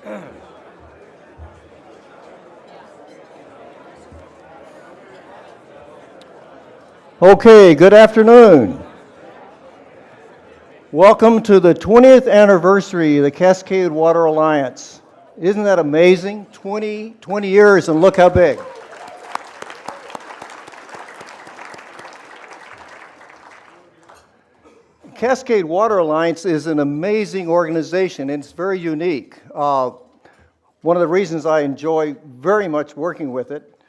Okay, good afternoon. Welcome to the 20th anniversary of the Cascade Water Alliance. Isn't that amazing? 20 years and look how big. Cascade Water Alliance is an amazing organization and it's very unique. One of the reasons I enjoy very much working with it,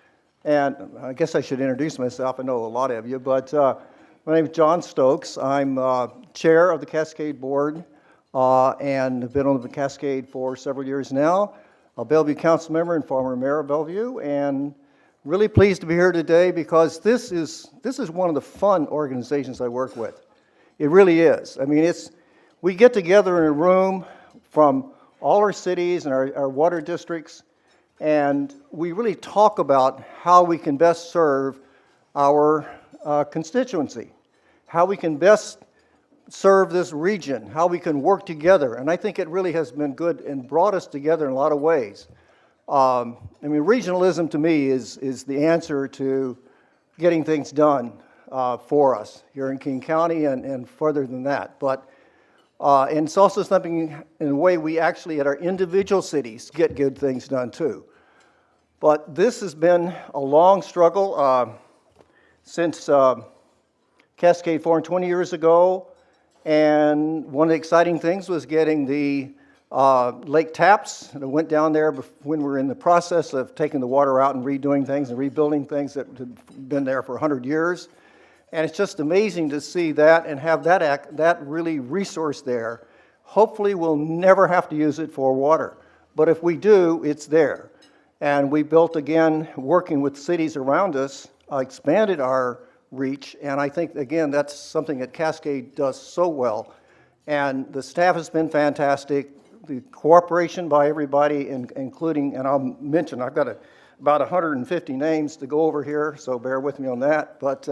and I guess I should introduce myself. I know a lot of you, but my name is John Stokes. I'm chair of the Cascade board and have been on the Cascade for several years now. A Bellevue council member and former mayor of Bellevue, and really pleased to be here today because this is one of the fun organizations I work with. It really is. I mean, we get together in a room from all our cities and our water districts, and we really talk about how we can best serve our constituency, how we can best serve this region, how we can work together. And I think it really has been good and brought us together in a lot of ways. I mean, regionalism to me is the answer to getting things done for us here in King County and further than that. But and it's also something in a way we actually at our individual cities get good things done too. But this has been a long struggle since Cascade formed 20 years ago, and one of the exciting things was getting the lake taps. And I went down there when we were in the process of taking the water out and redoing things and rebuilding things that had been there for 100 years. And it's just amazing to see that and have that really resource there. Hopefully we'll never have to use it for water, but if we do, it's there. And we built, again, working with cities around us, expanded our reach, and I think, again, that's something that Cascade does so well. And the staff has been fantastic, the cooperation by everybody, including, and I'll mention, I've got about 150 names to go over here, so bear with me on that, but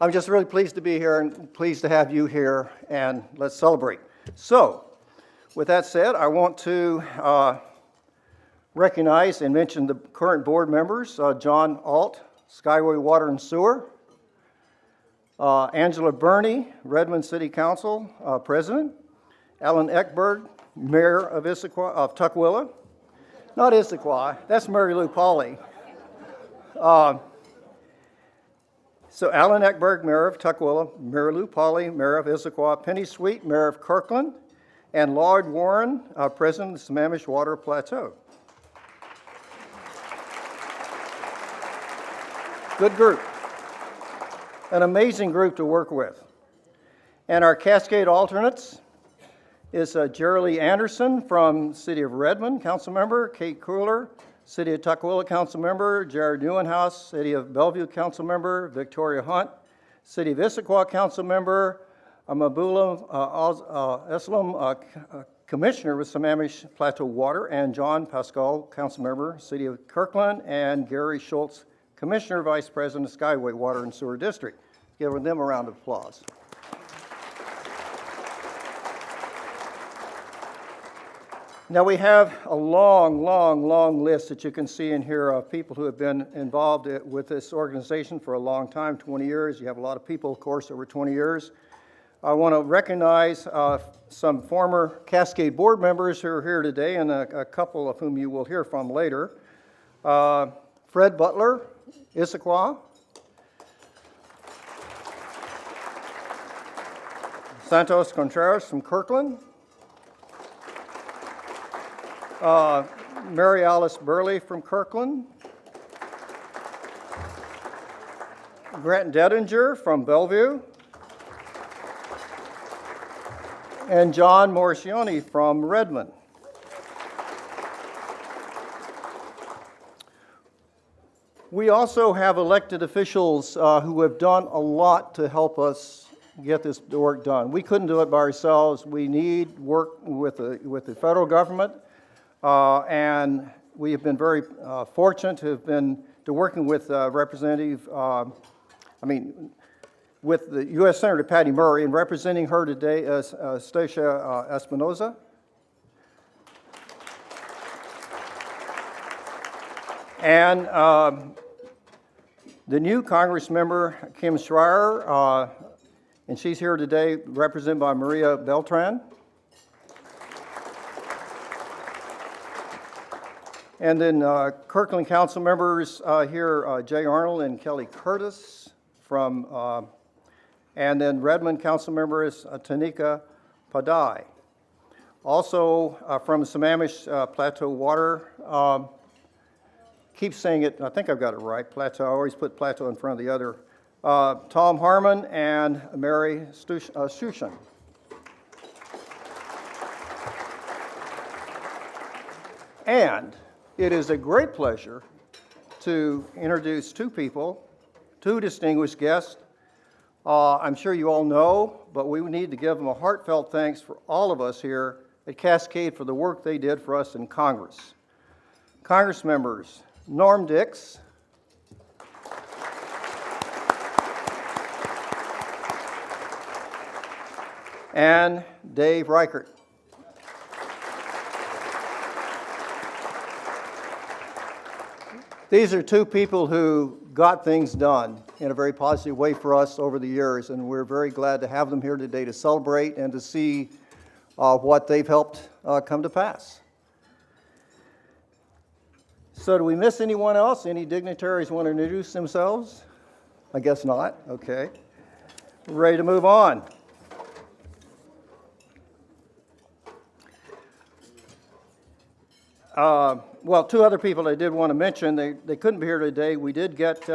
I'm just really pleased to be here and pleased to have you here, and let's celebrate. So, with that said, I want to recognize and mention the current board members, John Alt, Skyway Water and Sewer, Angela Burney, Redmond City Council President, Alan Eckberg, Mayor of Tukwila, not Issaquah, that's Mary Lou Pauley. So Alan Eckberg, Mayor of Tukwila, Mary Lou Pauley, Mayor of Issaquah, Penny Sweet, Mayor of Kirkland, and Lloyd Warren, President of the Sammamish Water Plateau. Good group, an amazing group to work with. And our Cascade alternates is Jerry Anderson from City of Redmond, council member, Kate Cooler, City of Tukwila council member, Jared Newenhouse, City of Bellevue council member, Victoria Hunt, City of Issaquah council member, Mabula Eslam, commissioner with Sammamish Plateau Water, and John Pascal, council member, City of Kirkland, and Gary Schultz, Commissioner, Vice President of Skyway Water and Sewer District. Give them a round of applause. Now we have a long list that you can see in here of people who have been involved with this organization for a long time, 20 years. You have a lot of people, of course, over 20 years. I want to recognize some former Cascade board members who are here today, and a couple of whom you will hear from later. Fred Butler, Issaquah. Santos Contreras from Kirkland. Mary Alice Burley from Kirkland. Grant Dedinger from Bellevue. And John Morcioni from Redmond. We also have elected officials who have done a lot to help us get this work done. We couldn't do it by ourselves. We need work with the federal government, and we have been very fortunate to working with Representative, with the U.S. Senator Patty Murray, and representing her today as Stacia Espinoza. And the new Congress member, Kim Schreier, and she's here today represented by Maria Beltran. And then Kirkland Council members here, Jay Arnold and Kelly Curtis from, and then Redmond Council member is Tanika Padai. Also from Sammamish Plateau Water, keep saying it, I think I've got it right, Plateau, I always put Plateau in front of the other. Tom Harmon and Mary Sushan. And it is a great pleasure to introduce two people, two distinguished guests. I'm sure you all know, but we need to give them a heartfelt thanks for all of us here at Cascade for the work they did for us in Congress. Congress members Norm Dix, and Dave Reichert. These are two people who got things done in a very positive way for us over the years, and we're very glad to have them here today to celebrate and to see what they've helped come to pass. So do we miss anyone else? Any dignitaries want to introduce themselves? I guess not. Okay. We're ready to move on. Well, two other people I did want to mention. They couldn't be here today. We did get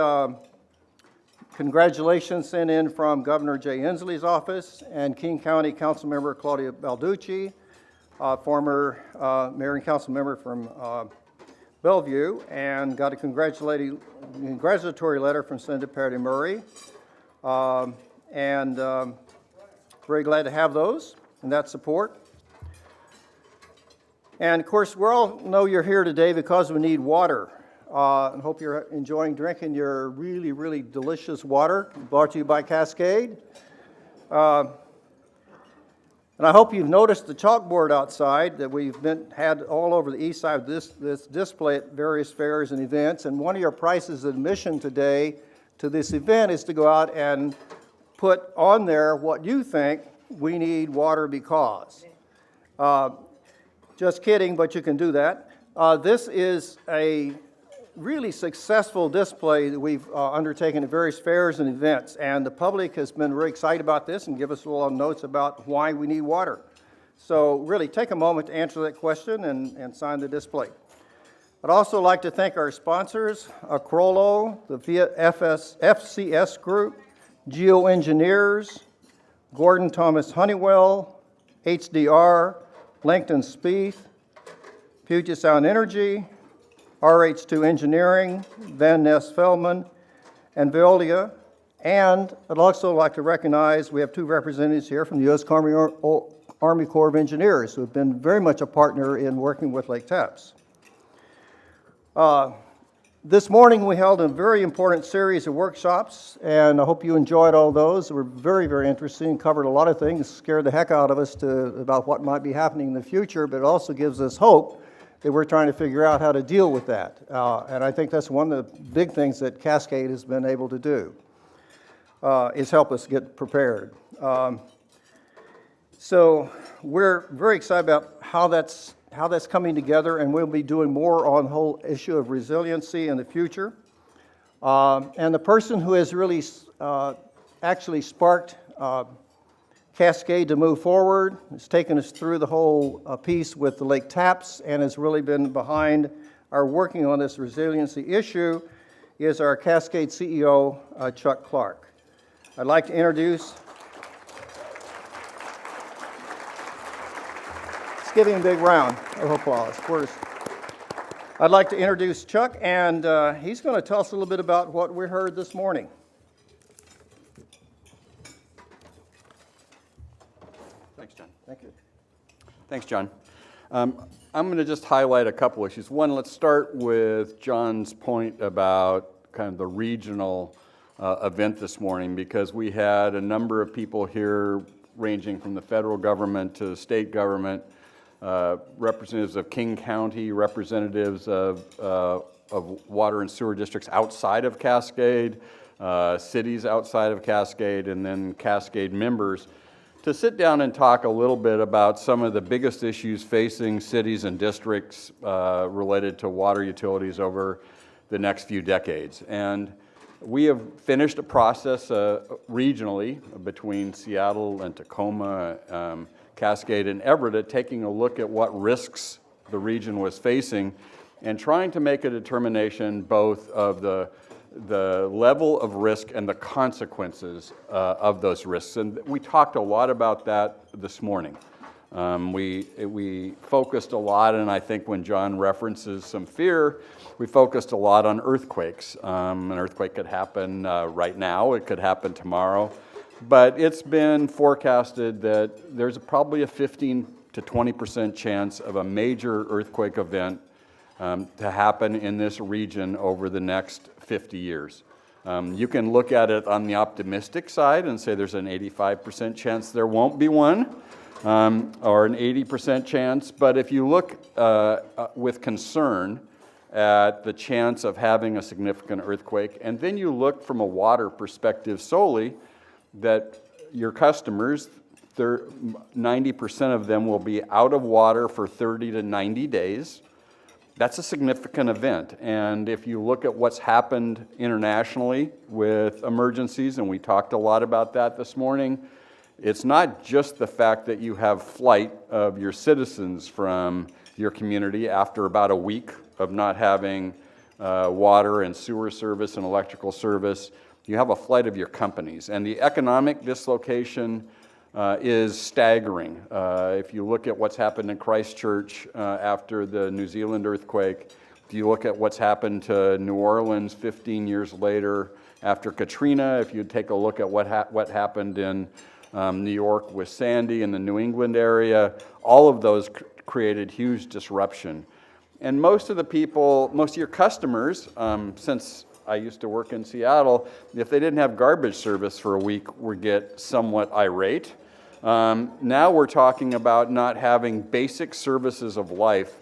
congratulations sent in from Governor Jay Inslee's office and King County Council Member Claudia Balducci, former mayor and council member from Bellevue, and got a congratulatory letter from Senator Patty Murray. And very glad to have those and that support. And of course, we all know you're here today because we need water. And hope you're enjoying drinking your really, really delicious water brought to you by Cascade. And I hope you've noticed the chalkboard outside that we've had all over the east side of this display at various fairs and events. And one of your prices of admission today to this event is to go out and put on there what you think we need water because. Just kidding, but you can do that. This is a really successful display that we've undertaken at various fairs and events, and the public has been very excited about this and give us a lot of notes about why we need water. So really take a moment to answer that question and sign the display. I'd also like to thank our sponsors, Crollo, the FCS Group, Geoengineers, Gordon Thomas Honeywell, HDR, Langton Spieth, Puget Sound Energy, RH2 Engineering, Van Ness Feldman, and Veolia. And I'd also like to recognize we have two representatives here from the U.S. Army Corps of Engineers who have been very much a partner in working with Lake Tapps. This morning we held a very important series of workshops, and I hope you enjoyed all those. They were very, very interesting, covered a lot of things, scared the heck out of us about what might be happening in the future, but it also gives us hope that we're trying to figure out how to deal with that. And I think that's one of the big things that Cascade has been able to do, is help us get prepared. So we're very excited about how that's coming together, and we'll be doing more on the whole issue of resiliency in the future. And the person who has really actually sparked Cascade to move forward has taken us through the whole piece with the Lake Tapps and has really been behind our working on this resiliency issue is our Cascade CEO, Chuck Clark. I'd like to introduce. Give him a big round of applause. I'd like to introduce Chuck, and he's going to tell us a little bit about what we heard this morning. Thanks, John. Thank you. Thanks, John. I'm going to just highlight a couple issues. One, let's start with John's point about kind of the regional event this morning, because we had a number of people here ranging from the federal government to the state government, representatives of King County, representatives of water and sewer districts outside of Cascade, cities outside of Cascade, and then Cascade members, to sit down and talk a little bit about some of the biggest issues facing cities and districts related to water utilities over the next few decades. And we have finished a process regionally between Seattle and Tacoma, Cascade and Everett, taking a look at what risks the region was facing and trying to make a determination both of the level of risk and the consequences of those risks. And we talked a lot about that this morning. We focused a lot, and I think when John references some fear, we focused a lot on earthquakes. An earthquake could happen right now, it could happen tomorrow, but it's been forecasted that there's probably a 15 to 20% chance of a major earthquake event to happen in this region over the next 50 years. You can look at it on the optimistic side and say there's an 85% chance there won't be one, or an 80% chance, but if you look with concern at the chance of having a significant earthquake, and then you look from a water perspective solely, that your customers, 90% of them will be out of water for 30 to 90 days. That's a significant event. And if you look at what's happened internationally with emergencies, and we talked a lot about that this morning, it's not just the fact that you have flight of your citizens from your community after about a week of not having water and sewer service and electrical service. You have a flight of your companies. And the economic dislocation is staggering. If you look at what's happened in Christchurch after the New Zealand earthquake, if you look at what's happened to New Orleans 15 years later after Katrina, if you take a look at what happened in New York with Sandy in the New England area, all of those created huge disruption. And most of your customers, since I used to work in Seattle, if they didn't have garbage service for a week, would get somewhat irate. Now we're talking about not having basic services of life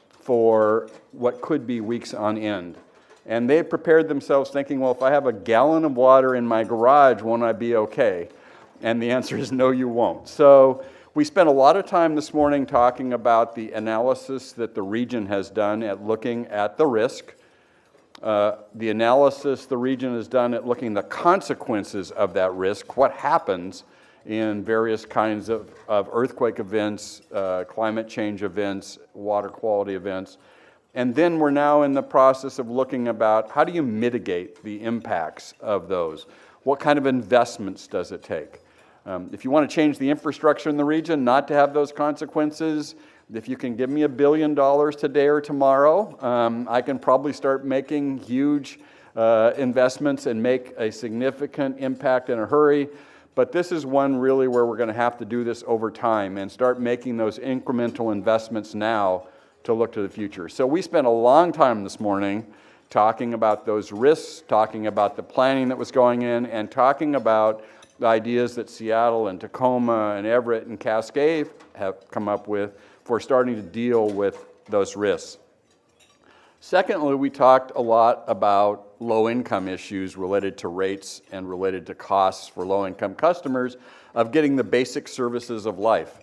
for what could be weeks on end. And they prepared themselves thinking, well, if I have a gallon of water in my garage, won't I be okay? And the answer is no, you won't. So we spent a lot of time this morning talking about the analysis that the region has done at looking at the risk, the analysis the region has done at looking at the consequences of that risk, what happens in various kinds of earthquake events, climate change events, water quality events. And then we're now in the process of looking about how do you mitigate the impacts of those? What kind of investments does it take? If you want to change the infrastructure in the region, not to have those consequences, if you can give me $1 billion today or tomorrow, I can probably start making huge investments and make a significant impact in a hurry. But this is one really where we're going to have to do this over time and start making those incremental investments now to look to the future. So we spent a long time this morning talking about those risks, talking about the planning that was going in, and talking about the ideas that Seattle and Tacoma and Everett and Cascade have come up with for starting to deal with those risks. Secondly, we talked a lot about low-income issues related to rates and related to costs for low-income customers of getting the basic services of life.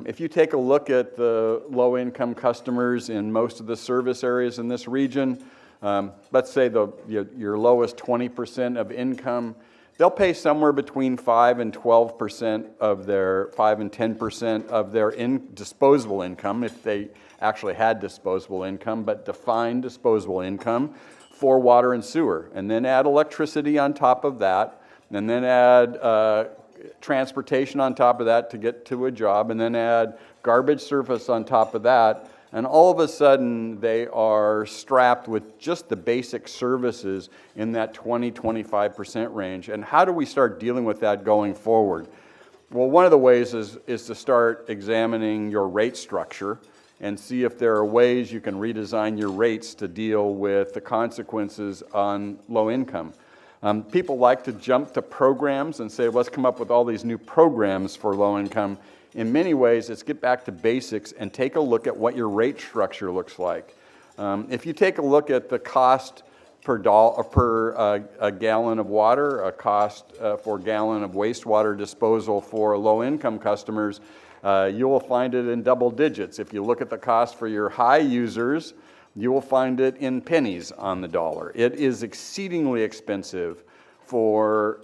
If you take a look at the low-income customers in most of the service areas in this region, let's say your lowest 20% of income, they'll pay somewhere between 5 and 12% of their 5 and 10% of their disposable income, if they actually had disposable income, but defined disposable income for water and sewer. And then add electricity on top of that, and then add transportation on top of that to get to a job, and then add garbage service on top of that. And all of a sudden, they are strapped with just the basic services in that 20-25% range. And how do we start dealing with that going forward? Well, one of the ways is to start examining your rate structure and see if there are ways you can redesign your rates to deal with the consequences on low income. People like to jump to programs and say, let's come up with all these new programs for low income. In many ways, it's get back to basics and take a look at what your rate structure looks like. If you take a look at the cost per a gallon of water, a cost for a gallon of wastewater disposal for low-income customers, you will find it in double digits. If you look at the cost for your high users, you will find it in pennies on the dollar. It is exceedingly expensive for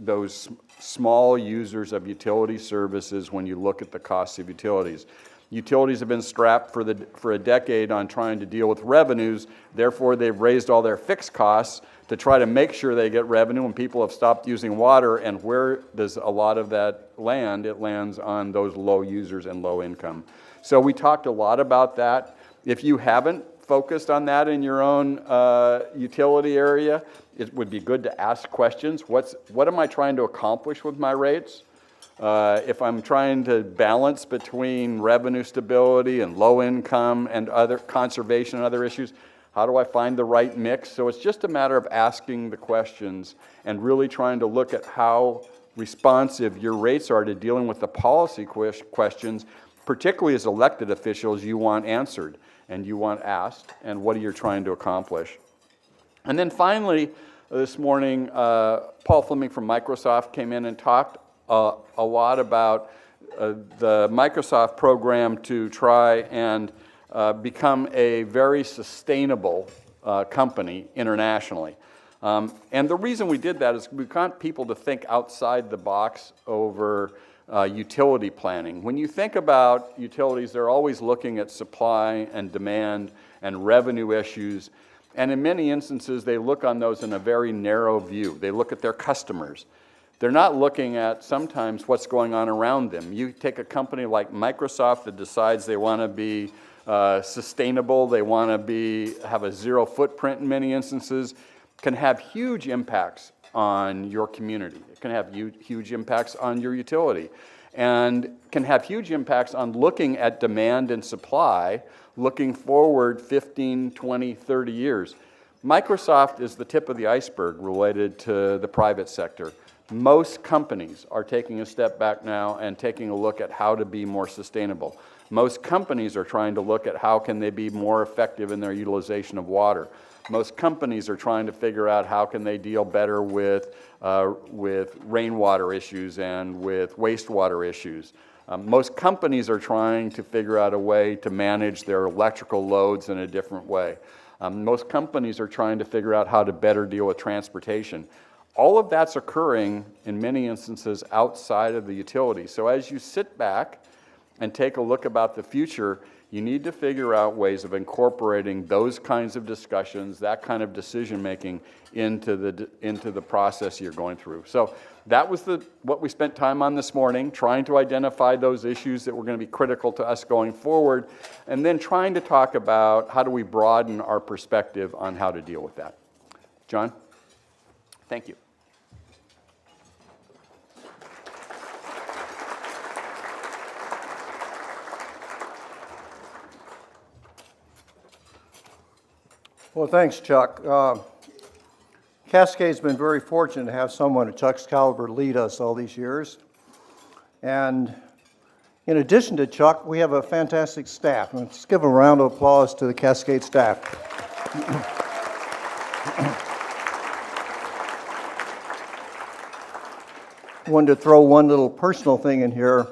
those small users of utility services when you look at the cost of utilities. Utilities have been strapped for a decade on trying to deal with revenues. Therefore, they've raised all their fixed costs to try to make sure they get revenue when people have stopped using water. And where does a lot of that land? It lands on those low users and low income. So we talked a lot about that. If you haven't focused on that in your own utility area, it would be good to ask questions. What am I trying to accomplish with my rates? If I'm trying to balance between revenue stability and low income and other conservation and other issues, how do I find the right mix? So it's just a matter of asking the questions and really trying to look at how responsive your rates are to dealing with the policy questions, particularly as elected officials you want answered and you want asked, and what are you trying to accomplish. And then finally, this morning, Paul Fleming from Microsoft came in and talked a lot about the Microsoft program to try and become a very sustainable company internationally. And the reason we did that is we want people to think outside the box over utility planning. When you think about utilities, they're always looking at supply and demand and revenue issues. And in many instances, they look on those in a very narrow view. They look at their customers. They're not looking at sometimes what's going on around them. You take a company like Microsoft that decides they want to be sustainable, they want to have a zero footprint in many instances, can have huge impacts on your community. It can have huge impacts on your utility, and can have huge impacts on looking at demand and supply, looking forward 15, 20, 30 years. Microsoft is the tip of the iceberg related to the private sector. Most companies are taking a step back now and taking a look at how to be more sustainable. Most companies are trying to look at how can they be more effective in their utilization of water. Most companies are trying to figure out how can they deal better with rainwater issues and with wastewater issues. Most companies are trying to figure out a way to manage their electrical loads in a different way. Most companies are trying to figure out how to better deal with transportation. All of that's occurring in many instances outside of the utility. So as you sit back and take a look about the future, you need to figure out ways of incorporating those kinds of discussions, that kind of decision making into the process you're going through. So that was what we spent time on this morning, trying to identify those issues that were going to be critical to us going forward, and then trying to talk about how do we broaden our perspective on how to deal with that. John? Thank you. Well, thanks, Chuck. Cascade's been very fortunate to have someone of Chuck's caliber lead us all these years. And in addition to Chuck, we have a fantastic staff. Let's give a round of applause to the Cascade staff. I wanted to throw one little personal thing in here.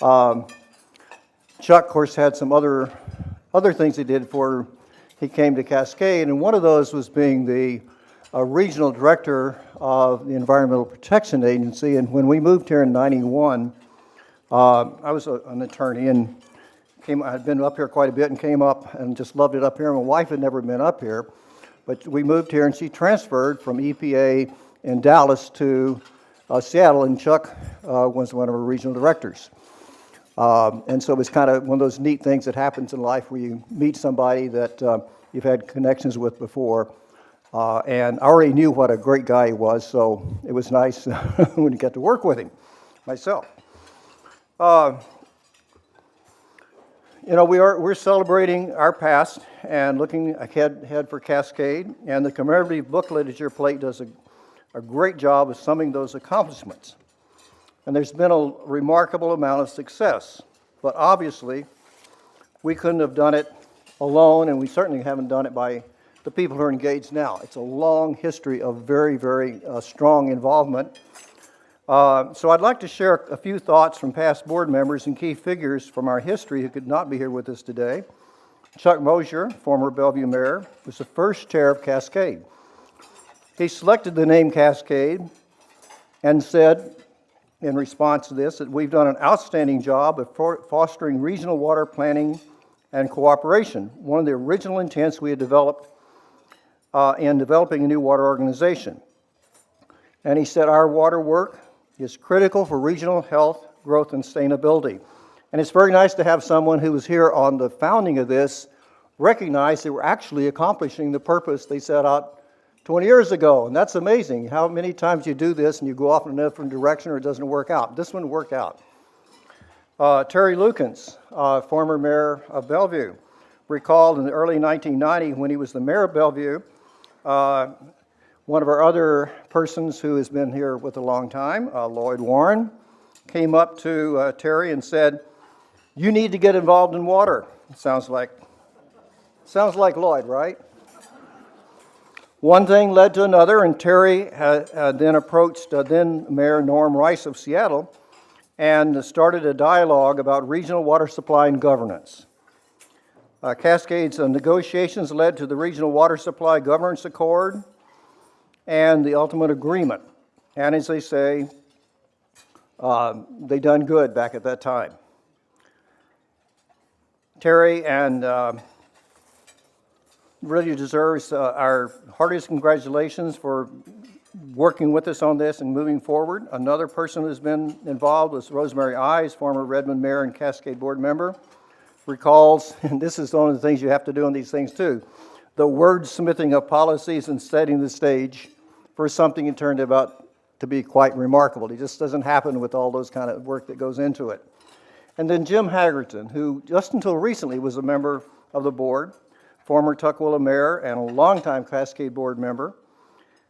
Chuck, of course, had some other things he did before he came to Cascade, and one of those was being the regional director of the Environmental Protection Agency. And when we moved here in '91, I was an attorney and I had been up here quite a bit and came up and just loved it up here. My wife had never been up here, but we moved here and she transferred from EPA in Dallas to Seattle, and Chuck was one of our regional directors. And so it was kind of one of those neat things that happens in life where you meet somebody that you've had connections with before. And I already knew what a great guy he was, so it was nice when you get to work with him myself. We're celebrating our past and looking ahead for Cascade, and the commemorative booklet at your plate does a great job of summing those accomplishments. And there's been a remarkable amount of success, but obviously we couldn't have done it alone, and we certainly haven't done it by the people who are engaged now. It's a long history of very, very strong involvement. So I'd like to share a few thoughts from past board members and key figures from our history who could not be here with us today. Chuck Mosier, former Bellevue mayor, was the first chair of Cascade. He selected the name Cascade and said, in response to this, that we've done an outstanding job of fostering regional water planning and cooperation, one of the original intents we had developed in developing a new water organization. And he said our water work is critical for regional health, growth, and sustainability. And it's very nice to have someone who was here on the founding of this recognize they were actually accomplishing the purpose they set out 20 years ago. And that's amazing how many times you do this and you go off in a different direction or it doesn't work out. This one worked out. Terry Lukens, former mayor of Bellevue, recalled in the early 1990s when he was the mayor of Bellevue, one of our other persons who has been here with a long time, Lloyd Warren, came up to Terry and said, "You need to get involved in water." Sounds like Lloyd, right? One thing led to another, and Terry then approached then Mayor Norm Rice of Seattle and started a dialogue about regional water supply and governance. Cascade's negotiations led to the Regional Water Supply Governance Accord and the ultimate agreement. And as they say, they done good back at that time. Terry and really deserves our heartiest congratulations for working with us on this and moving forward. Another person who's been involved was Rosemary Eyes, former Redmond mayor and Cascade board member, recalls, and this is one of the things you have to do on these things too, the wordsmithing of policies and setting the stage for something that turned out to be quite remarkable. It just doesn't happen with all those kind of work that goes into it. And then Jim Hagerton, who just until recently was a member of the board, former Tukwila mayor and a longtime Cascade board member,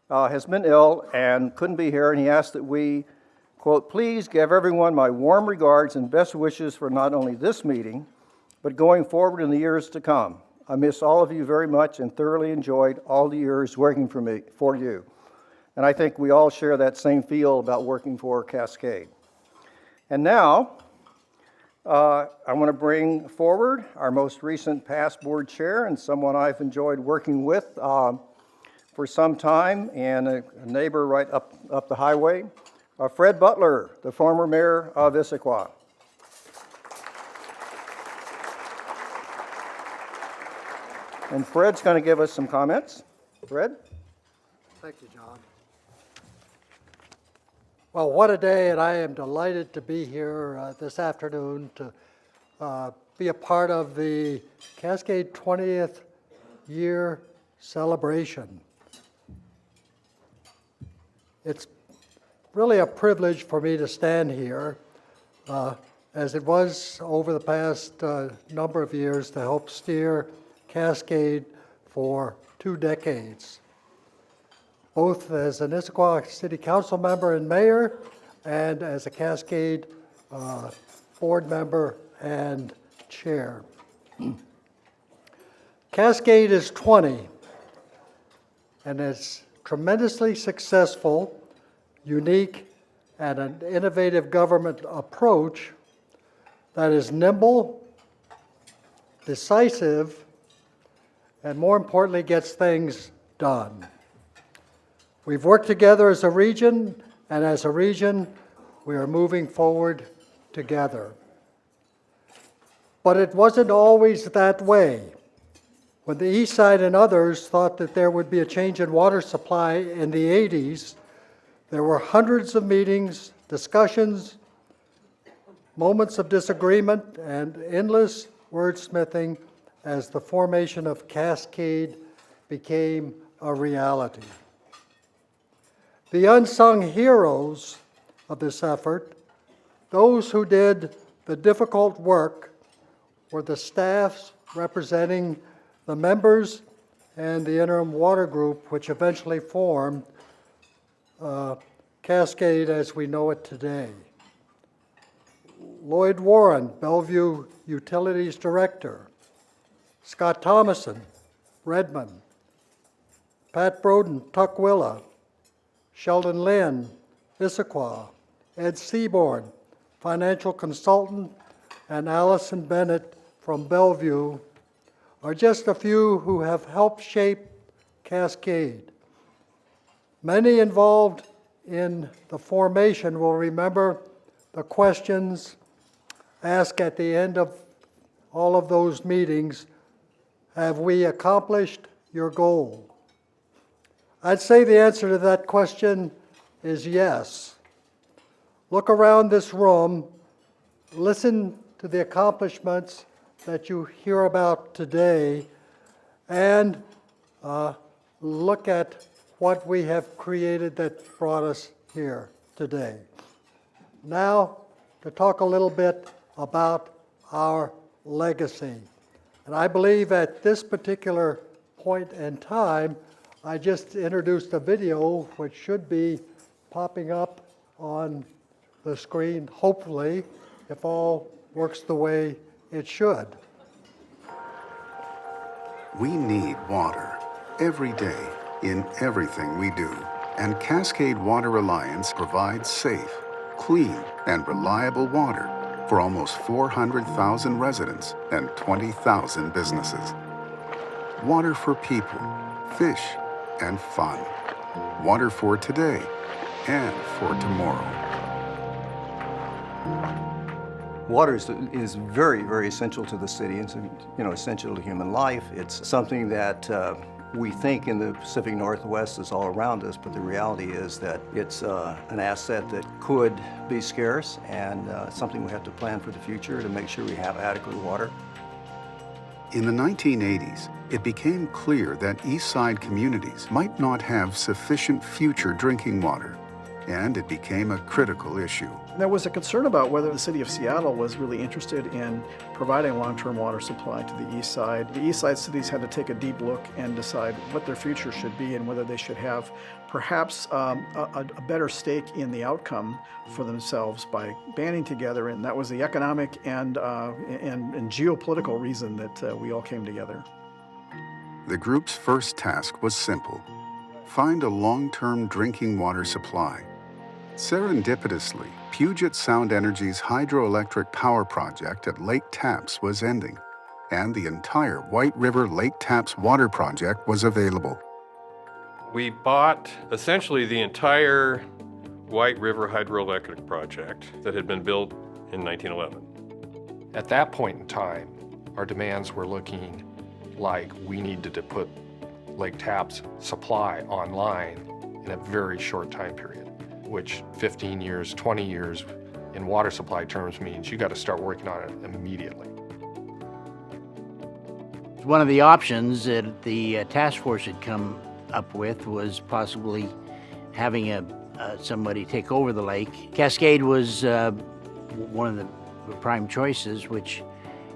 has been ill and couldn't be here, and he asked that we, quote, "Please give everyone my warm regards and best wishes for not only this meeting, but going forward in the years to come. I miss all of you very much and thoroughly enjoyed all the years working for you." And I think we all share that same feel about working for Cascade. And now, I want to bring forward our most recent past board chair and someone I've enjoyed working with for some time, and a neighbor right up the highway, Fred Butler, the former mayor of Issaquah. And Fred's going to give us some comments. Fred? Thank you, John. Well, what a day, and I am delighted to be here this afternoon to be a part of the Cascade 20th year celebration. It's really a privilege for me to stand here, as it was over the past number of years, to help steer Cascade for 2 decades, both as an Issaquah City Council member and mayor, and as a Cascade board member and chair. Cascade is 20, and it's tremendously successful, unique, and an innovative government approach that is nimble, decisive, and more importantly, gets things done. We've worked together as a region, and as a region, we are moving forward together. But it wasn't always that way. When the East Side and others thought that there would be a change in water supply in the 80s, there were hundreds of meetings, discussions, moments of disagreement, and endless wordsmithing as the formation of Cascade became a reality. The unsung heroes of this effort, those who did the difficult work, were the staffs representing the members and the interim water group, which eventually formed Cascade as we know it today. Lloyd Warren, Bellevue Utilities Director, Scott Thomason, Redmond, Pat Broden, Tukwila, Sheldon Lynn, Issaquah, Ed Seaborn, financial consultant, and Allison Bennett from Bellevue are just a few who have helped shape Cascade. Many involved in the formation will remember the questions asked at the end of all of those meetings: have we accomplished your goal? I'd say the answer to that question is yes. Look around this room, listen to the accomplishments that you hear about today, and look at what we have created that brought us here today. Now, to talk a little bit about our legacy. And I believe at this particular point in time, I just introduced a video which should be popping up on the screen, hopefully, if all works the way it should. We need water every day in everything we do. And Cascade Water Alliance provides safe, clean, and reliable water for almost 400,000 residents and 20,000 businesses. Water for people, fish, and fun. Water for today and for tomorrow. Water is very, very essential to the city. It's essential to human life. It's something that we think in the Pacific Northwest is all around us, but the reality is that it's an asset that could be scarce, and something we have to plan for the future to make sure we have adequate water. In the 1980s, it became clear that East Side communities might not have sufficient future drinking water, and it became a critical issue. There was a concern about whether the city of Seattle was really interested in providing a long-term water supply to the east side. The east side cities had to take a deep look and decide what their future should be and whether they should have perhaps a better stake in the outcome for themselves by banding together. And that was the economic and geopolitical reason that we all came together. The group's first task was simple: find a long-term drinking water supply. Serendipitously, Puget Sound Energy's hydroelectric power project at Lake Tapps was ending, and the entire White River Lake Tapps water project was available. We bought essentially the entire White River hydroelectric project that had been built in 1911. At that point in time, our demands were looking like we needed to put Lake Tapps supply online in a very short time period, which 15 years, 20 years in water supply terms means you got to start working on it immediately. One of the options that the task force had come up with was possibly having somebody take over the lake. Cascade was one of the prime choices, which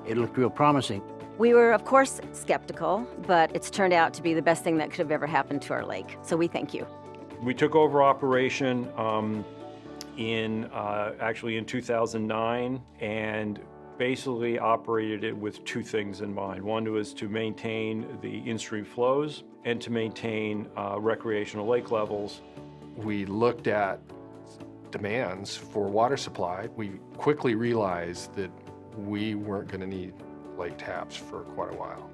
it looked real promising. We were, of course, skeptical, but it's turned out to be the best thing that could have ever happened to our lake. So we thank you. We took over operation actually in 2009, and basically operated it with two things in mind. One was to maintain the in-stream flows and to maintain recreational lake levels. We looked at demands for water supply. We quickly realized that we weren't going to need Lake Tapps for quite a while.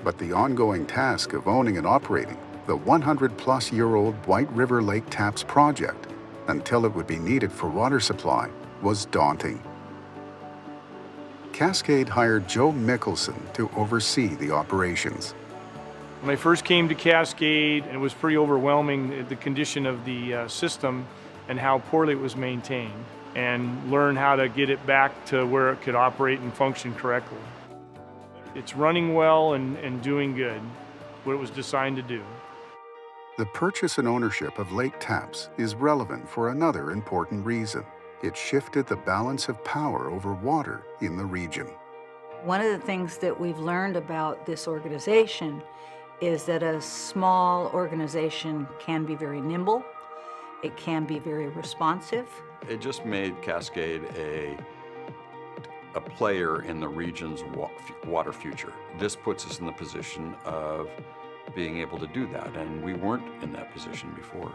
But the ongoing task of owning and operating the 100-plus-year-old White River Lake Tapps project until it would be needed for water supply was daunting. Cascade hired Joe Mickelson to oversee the operations. When I first came to Cascade, it was pretty overwhelming, the condition of the system and how poorly it was maintained, and learn how to get it back to where it could operate and function correctly. It's running well and doing good, what it was designed to do. The purchase and ownership of Lake Tapps is relevant for another important reason. It shifted the balance of power over water in the region. One of the things that we've learned about this organization is that a small organization can be very nimble, it can be very responsive. It just made Cascade a player in the region's water future. This puts us in the position of being able to do that, and we weren't in that position before.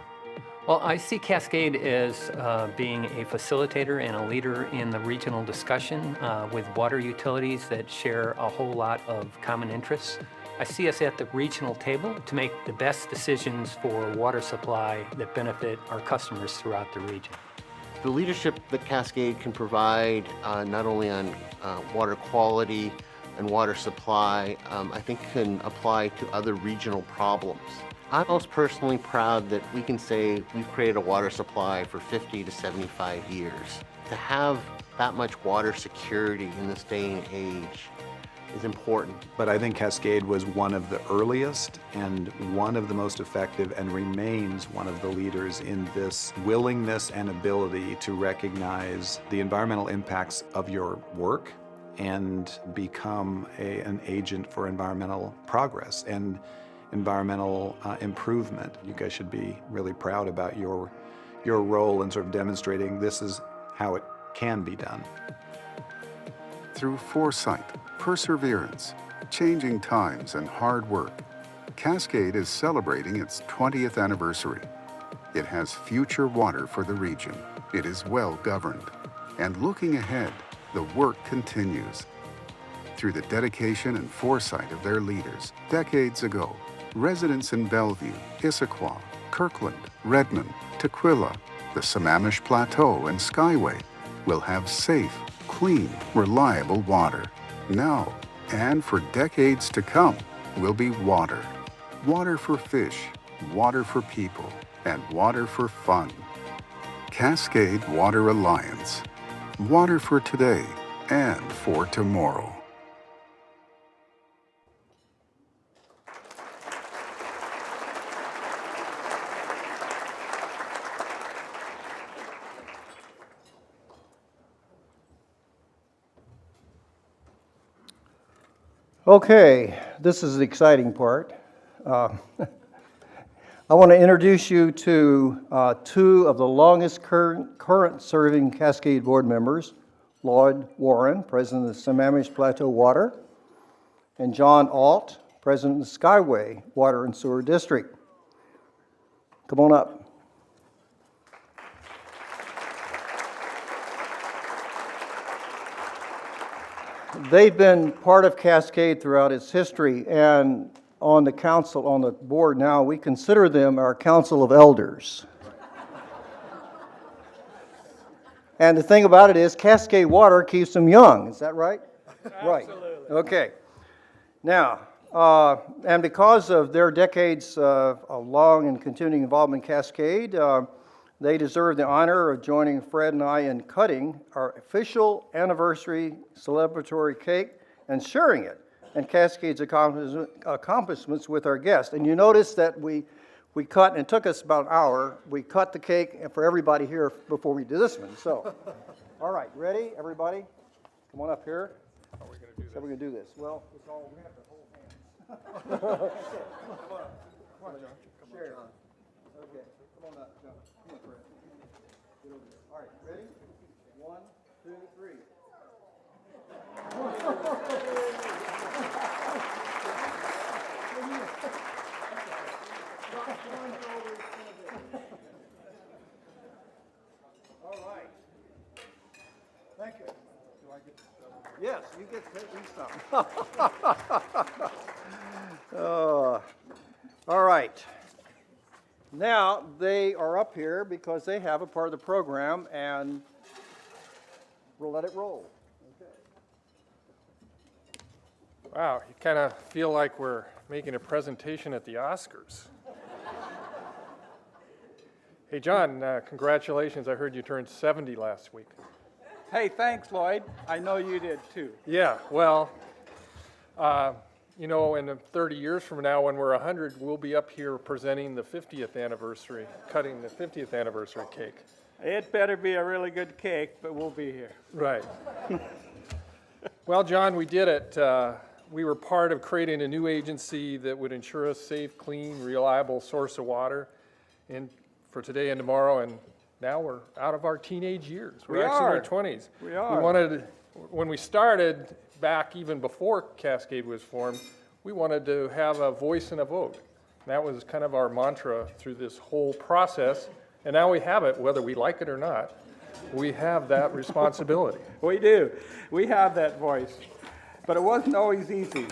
Well, I see Cascade as being a facilitator and a leader in the regional discussion with water utilities that share a whole lot of common interests. I see us at the regional table to make the best decisions for water supply that benefit our customers throughout the region. The leadership that Cascade can provide, not only on water quality and water supply, I think can apply to other regional problems. I'm most personally proud that we can say we've created a water supply for 50 to 75 years. To have that much water security in this day and age is important. But I think Cascade was one of the earliest and one of the most effective, and remains one of the leaders in this willingness and ability to recognize the environmental impacts of your work and become an agent for environmental progress and environmental improvement. You guys should be really proud about your role in sort of demonstrating this is how it can be done. Through foresight, perseverance, changing times, and hard work, Cascade is celebrating its 20th anniversary. It has future water for the region. It is well governed. And looking ahead, the work continues. Through the dedication and foresight of their leaders, decades ago, residents in Bellevue, Issaquah, Kirkland, Redmond, Tequila, the Sammamish Plateau, and Skyway will have safe, clean, reliable water. Now, and for decades to come, will be water. Water for fish, water for people, and water for fun. Cascade Water Alliance. Water for today and for tomorrow. Okay, this is the exciting part. I want to introduce you to two of the longest current serving Cascade board members, Lloyd Warren, President of the Sammamish Plateau Water, and John Alt, President of the Skyway Water and Sewer District. Come on up. They've been part of Cascade throughout its history, and on the council, on the board now, we consider them our council of elders. And the thing about it is, Cascade Water keeps them young. Is that right? Absolutely. Right. Okay. Now, and because of their decades of long and continuing involvement in Cascade, they deserve the honor of joining Fred and I in cutting our official anniversary celebratory cake and sharing it and Cascade's accomplishments with our guests. And you notice that we cut, and it took us about an hour, we cut the cake for everybody here before we do this one. So, all right, ready, everybody? Come on up here. How are we going to do this? How are we going to do this? Well, it's all, we have to hold hands. Come on, John. Share. Okay, come on up, John. Come on, Fred. Get over there. All right, ready? 1, 2, 3. All right. Thank you. Do I get Yes, you get to eat some. All right. Now, they are up here because they have a part of the program, and we'll let it roll. Okay. Wow, you kind of feel like we're making a presentation at the Oscars. Hey, John, congratulations. I heard you turned 70 last week. Hey, thanks, Lloyd. I know you did too. Yeah, well, you know, in 30 years from now, when we're 100, we'll be up here presenting the 50th anniversary, cutting the 50th anniversary cake. It better be a really good cake, but we'll be here. Right. Well, John, we did it. We were part of creating a new agency that would ensure a safe, clean, reliable source of water for today and tomorrow, and now we're out of our teenage years. We're actually in our 20s. We are. We wanted when we started back even before Cascade was formed, we wanted to have a voice and a vote. That was kind of our mantra through this whole process, and now we have it, whether we like it or not. We have that responsibility. We do. We have that voice. But it wasn't always easy.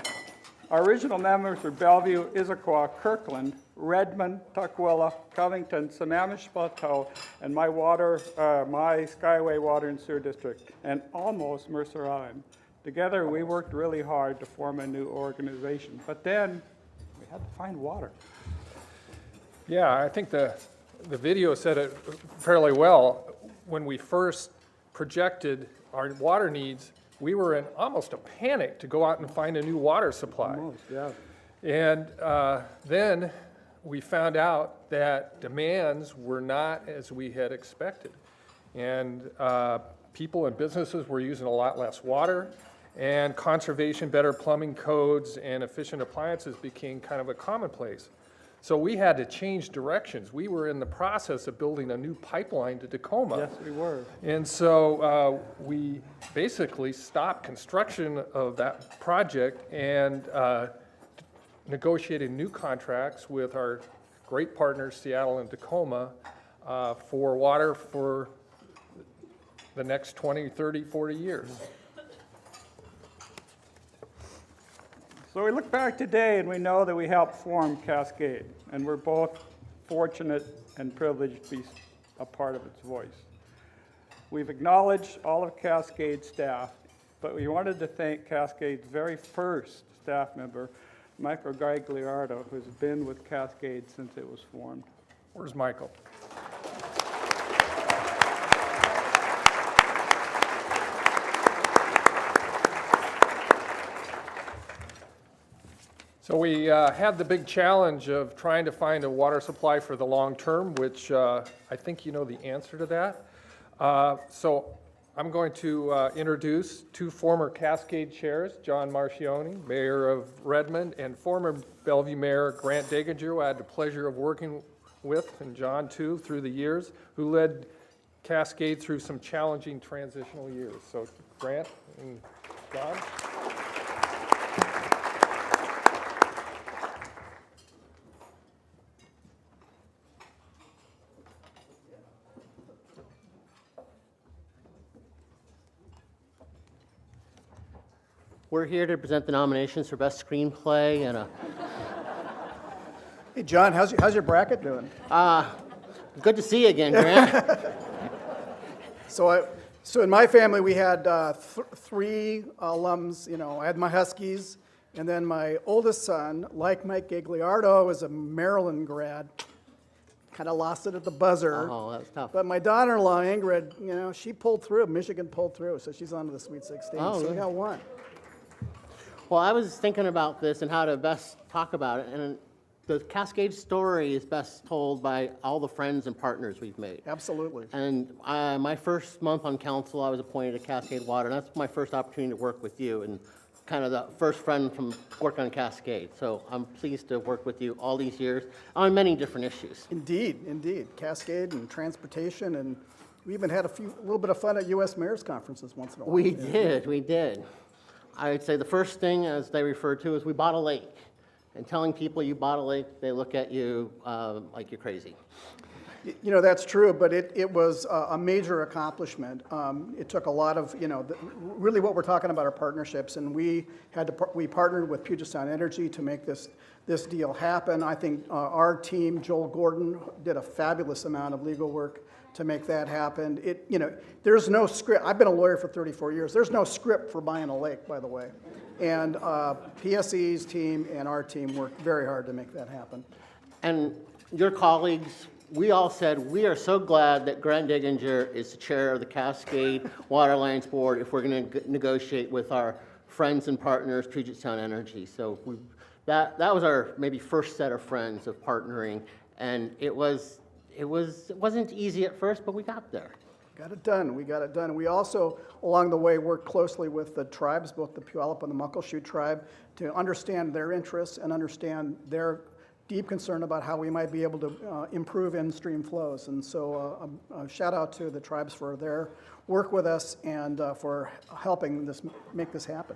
Our original members were Bellevue, Issaquah, Kirkland, Redmond, Tukwila, Covington, Sammamish Plateau, and my Skyway Water and Sewer District, and almost Mercer Island. Together, we worked really hard to form a new organization. But then, we had to find water. Yeah, I think the video said it fairly well. When we first projected our water needs, we were in almost a panic to go out and find a new water supply. Almost, yeah. And then we found out that demands were not as we had expected. And people and businesses were using a lot less water, and conservation, better plumbing codes, and efficient appliances became kind of a commonplace. So we had to change directions. We were in the process of building a new pipeline to Tacoma. Yes, we were. And so we basically stopped construction of that project and negotiated new contracts with our great partners, Seattle and Tacoma, for water for the next 20, 30, 40 years. So we look back today and we know that we helped form Cascade, and we're both fortunate and privileged to be a part of its voice. We've acknowledged all of Cascade's staff, but we wanted to thank Cascade's very first staff member, Michael Gagliardo, who's been with Cascade since it was formed. Where's Michael? So we had the big challenge of trying to find a water supply for the long term, which I think you know the answer to that. So I'm going to introduce two former Cascade chairs, John Marchione, Mayor of Redmond, and former Bellevue Mayor Grant Deginger, who I had the pleasure of working with, and John too, through the years, who led Cascade through some challenging transitional years. So Grant and John. We're here to present the nominations for Best Screenplay and a... Hey, John, how's your bracket doing? Good to see you again, Grant. So in my family, we had three alums. You know, I had my Huskies, and then my oldest son, like Mike Gagliardo, was a Maryland grad. Kind of lost it at the buzzer. Oh, that's tough. But my daughter-in-law, Ingrid, you know, she pulled through. Michigan pulled through, so she's on to the Sweet 16. Oh, so we yeah. got one. Well, I was thinking about this and how to best talk about it, and the Cascade story is best told by all the friends and partners we've made. Absolutely. And my first month on council, I was appointed to Cascade Water, and that's my first opportunity to work with you, and kind of the first friend from work on Cascade. So I'm pleased to work with you all these years on many different issues. Indeed, indeed. Cascade and transportation, and we even had a little bit of fun at U.S. Mayor's conferences once in a while. We did. I'd say the first thing, as they refer to, is we bought a lake. And telling people you bought a lake, they look at you like you're crazy. You know, that's true, but it was a major accomplishment. It took a lot of, you know, really what we're talking about are partnerships, and we partnered with Puget Sound Energy to make this deal happen. I think our team, Joel Gordon, did a fabulous amount of legal work to make that happen. You know, there's no script. I've been a lawyer for 34 years. There's no script for buying a lake, by the way. And PSE's team and our team worked very hard to make that happen. And your colleagues, we all said, we are so glad that Grant Deginger is the chair of the Cascade Water Alliance Board if we're going to negotiate with our friends and partners, Puget Sound Energy. So that was our maybe first set of friends of partnering, and it wasn't easy at first, but we got there. Got it done. We got it done. We also, along the way, worked closely with the tribes, both the Puyallup and the Muckleshoot tribe, to understand their interests and understand their deep concern about how we might be able to improve in-stream flows. And so a shout out to the tribes for their work with us and for helping make this happen.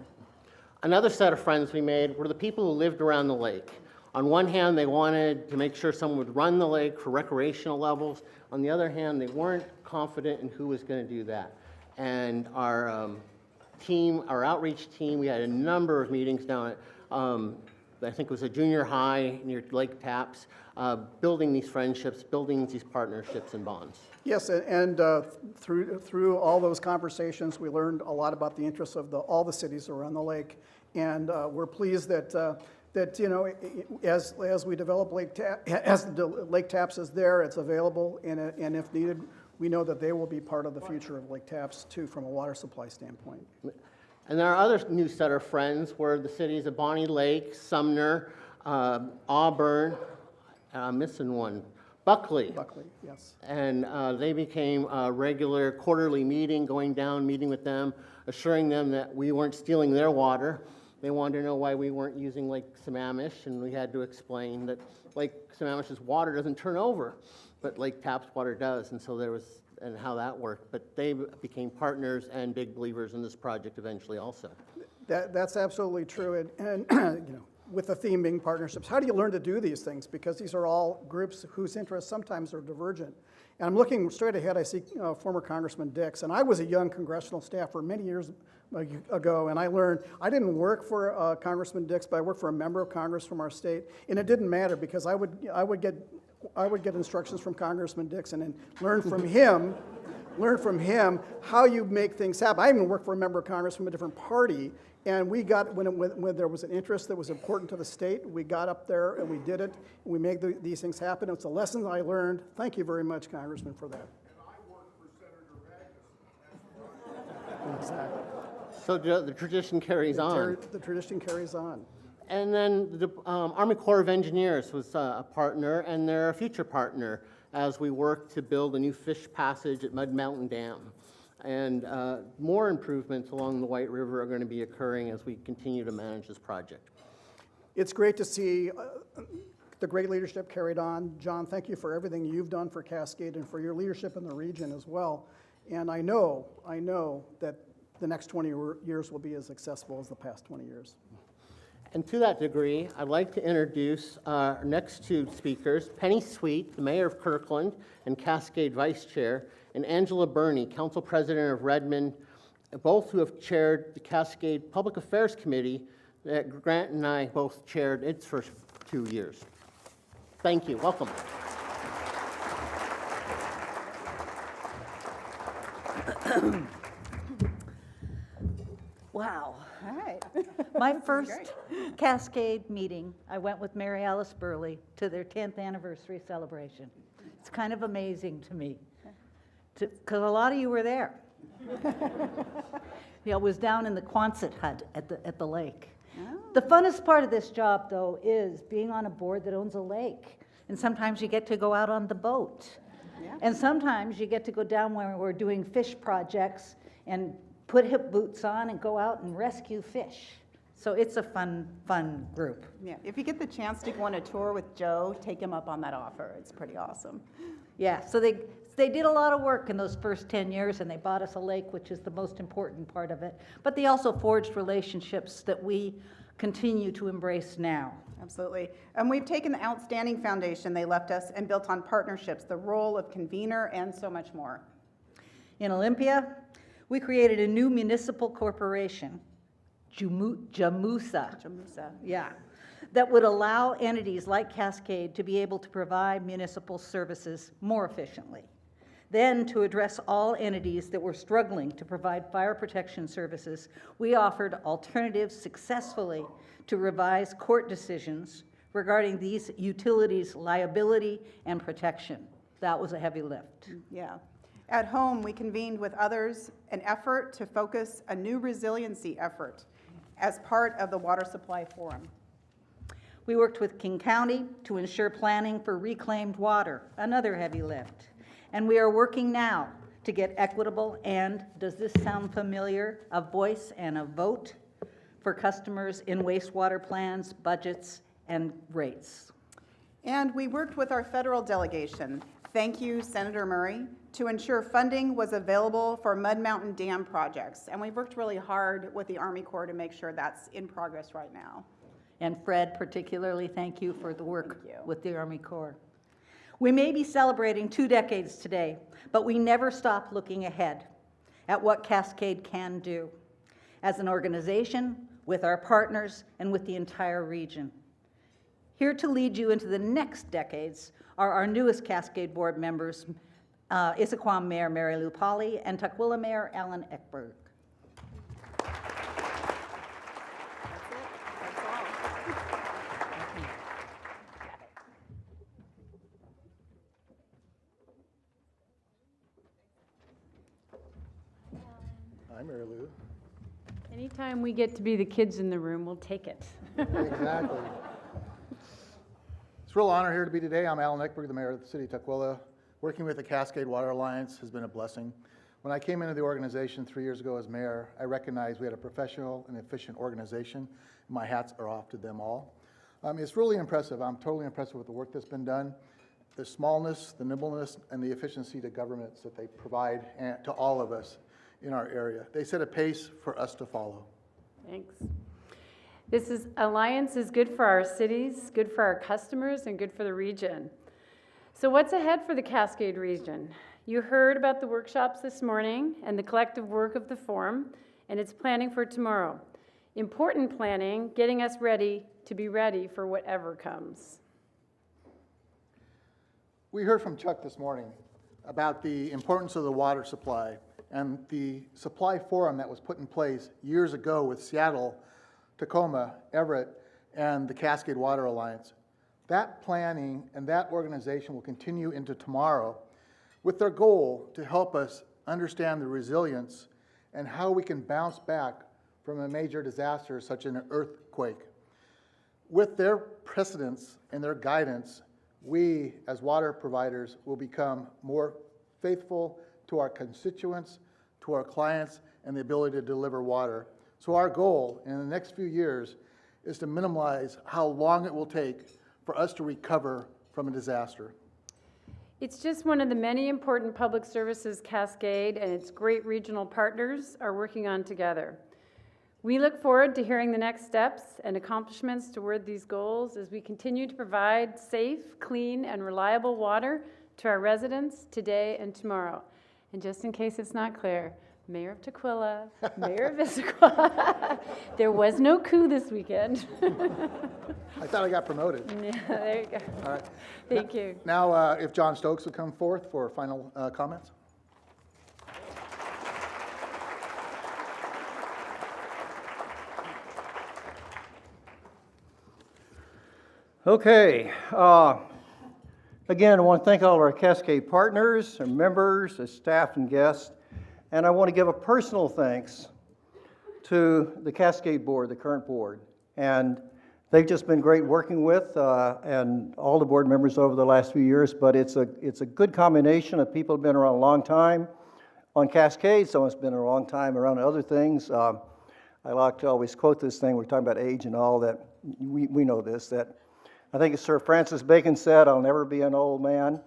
Another set of friends we made were the people who lived around the lake. On one hand, they wanted to make sure someone would run the lake for recreational levels. On the other hand, they weren't confident in who was going to do that. And our team, our outreach team, we had a number of meetings down at I think it was a junior high near Lake Taps, building these friendships, building these partnerships and bonds. Yes, and through all those conversations, we learned a lot about the interests of all the cities around the lake, and we're pleased that as we develop as the Lake Taps is there, it's available, and if needed, we know that they will be part of the future of Lake Taps too, from a water supply standpoint. And our other new set of friends were the cities of Bonnie Lake, Sumner, Auburn, I'm missing one, Buckley. Buckley, yes. And they became a regular quarterly meeting, going down, meeting with them, assuring them that we weren't stealing their water. They wanted to know why we weren't using Lake Sammamish, and we had to explain that Lake Sammamish's water doesn't turn over, but Lake Taps water does, and so there was, and how that worked. But they became partners and big believers in this project eventually also. That's absolutely true, and with the theme being partnerships, how do you learn to do these things? Because these are all groups whose interests sometimes are divergent. And I'm looking straight ahead, I see former Congressman Dix, and I was a young congressional staffer many years ago, and I learned, I didn't work for Congressman Dix, but I worked for a member of Congress from our state, and it didn't matter because I would get instructions from Congressman Dix and then learn from him how you make things happen. I even worked for a member of Congress from a different party, and we got, when there was an interest that was important to the state, we got up there and we did it. We made these things happen. It's a lesson I learned. Thank you very much, Congressman, for that. And I worked for Senator Magnus. Exactly. So the tradition carries on. The tradition carries on. And then the Army Corps of Engineers was a partner, and they're a future partner as we work to build a new fish passage at Mud Mountain Dam. And more improvements along the White River are going to be occurring as we continue to manage this project. It's great to see the great leadership carried on. John, thank you for everything you've done for Cascade and for your leadership in the region as well. And I know that the next 20 years will be as successful as the past 20 years. And to that degree, I'd like to introduce our next two speakers, Penny Sweet, the Mayor of Kirkland and Cascade Vice Chair, and Angela Burney, Council President of Redmond, both who have chaired the Cascade Public Affairs Committee that Grant and I both chaired its first 2 years. Thank you. Welcome. Wow. All right. My first Cascade meeting, I went with Mary Alice Burley to their 10th anniversary celebration. It's kind of amazing to me, because a lot of you were there. It was down in the Quonset hut at the lake. Oh. The funnest part of this job, though, is being on a board that owns a lake. And sometimes you get to go out on the boat. Yeah. And sometimes you get to go down where we're doing fish projects and put hip boots on and go out and rescue fish. So it's a fun group. Yeah, if you get the chance to go on a tour with Joe, take him up on that offer. It's pretty awesome. Yeah, so they did a lot of work in those first 10 years, and they bought us a lake, which is the most important part of it. But they also forged relationships that we continue to embrace now. Absolutely. And we've taken the outstanding foundation they left us and built on partnerships, the role of convener, and so much more. In Olympia, we created a new municipal corporation, JAMUSA, yeah, that would allow entities like Cascade to be able to provide municipal services more efficiently. Then, to address all entities that were struggling to provide fire protection services, we offered alternatives successfully to revise court decisions regarding these utilities' liability and protection. That was a heavy lift. Yeah. At home, we convened with others an effort to focus a new resiliency effort as part of the Water Supply Forum. We worked with King County to ensure planning for reclaimed water, another heavy lift. And we are working now to get equitable and, does this sound familiar, a voice and a vote for customers in wastewater plans, budgets, and rates. And we worked with our federal delegation, thank you, Senator Murray, to ensure funding was available for Mud Mountain Dam projects. And we worked really hard with the Army Corps to make sure that's in progress right now. And Fred, particularly, thank you for the work with the Army Corps. We may be celebrating 2 decades today, but we never stop looking ahead at what Cascade can do as an organization, with our partners, and with the entire region. Here to lead you into the next decades are our newest Cascade board members, Issaquah Mayor Mary Lou Pauley and Tukwila Mayor Alan Eckberg. Hi, Mary Lou. Anytime we get to be the kids in the room, we'll take it. Exactly. It's a real honor here to be today. I'm Alan Eckberg, the mayor of the city of Tukwila. Working with the Cascade Water Alliance has been a blessing. When I came into the organization 3 years ago as mayor, I recognized we had a professional and efficient organization. My hats are off to them all. It's really impressive. I'm totally impressed with the work that's been done, the smallness, the nimbleness, and the efficiency to governments that they provide to all of us in our area. They set a pace for us to follow. Thanks. This alliance is good for our cities, good for our customers, and good for the region. So what's ahead for the Cascade region? You heard about the workshops this morning and the collective work of the forum and its planning for tomorrow. Important planning, getting us ready to be ready for whatever comes. We heard from Chuck this morning about the importance of the water supply and the supply forum that was put in place years ago with Seattle, Tacoma, Everett, and the Cascade Water Alliance. That planning and that organization will continue into tomorrow with their goal to help us understand the resilience and how we can bounce back from a major disaster such as an earthquake. With their precedence and their guidance, we as water providers will become more faithful to our constituents, to our clients, and the ability to deliver water. So our goal in the next few years is to minimize how long it will take for us to recover from a disaster. It's just one of the many important public services Cascade and its great regional partners are working on together. We look forward to hearing the next steps and accomplishments toward these goals as we continue to provide safe, clean, and reliable water to our residents today and tomorrow. And just in case it's not clear, Mayor of Tukwila, Mayor of Issaquah. There was no coup this weekend. I thought I got promoted. Yeah, there you go. All right. Thank you. Now, if John Stokes would come forth for final comments. Okay. Again, I want to thank all of our Cascade partners, our members, our staff, and guests. And I want to give a personal thanks to the Cascade board, the current board. And they've just been great working with, and all the board members over the last few years. But it's a good combination of people who've been around a long time on Cascade, someone's been a long time around other things. I like to always quote this thing, we're talking about age and all that, we know this, that I think as Sir Francis Bacon said, I'll never be an old man.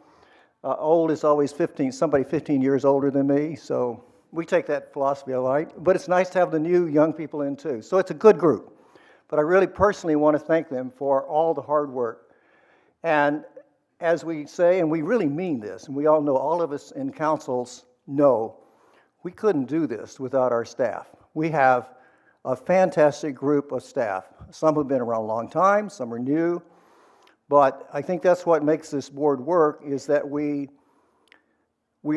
Old is always somebody 15 years older than me, so we take that philosophy a lot. But it's nice to have the new young people in too. So it's a good group. But I really personally want to thank them for all the hard work. And as we say, and we really mean this, and we all know, all of us in councils know, we couldn't do this without our staff. We have a fantastic group of staff. Some have been around a long time, some are new. But I think that's what makes this board work, is that we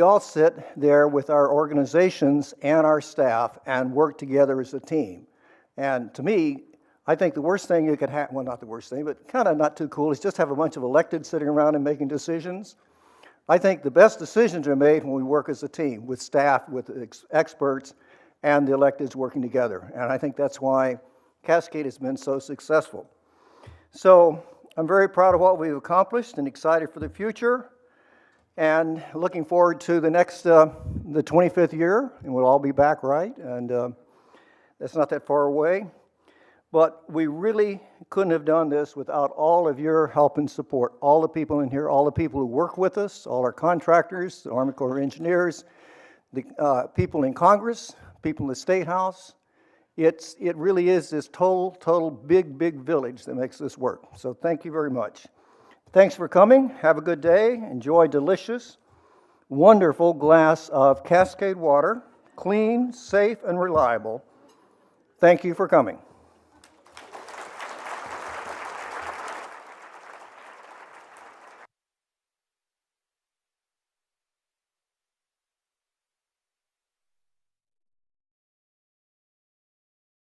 all sit there with our organizations and our staff and work together as a team. And to me, I think the worst thing you could have, well, not the worst thing, but kind of not too cool, is just have a bunch of electeds sitting around and making decisions. I think the best decisions are made when we work as a team, with staff, with experts, and the electeds working together. And I think that's why Cascade has been so successful. So I'm very proud of what we've accomplished and excited for the future, and looking forward to the next, the 25th year, and we'll all be back, right? And that's not that far away. But we really couldn't have done this without all of your help and support. All the people in here, all the people who work with us, all our contractors, the Army Corps of Engineers, the people in Congress, people in the State House. It really is this total big village that makes this work. So thank you very much. Thanks for coming. Have a good day. Enjoy delicious, wonderful glass of Cascade water, clean, safe, and reliable. Thank you for coming.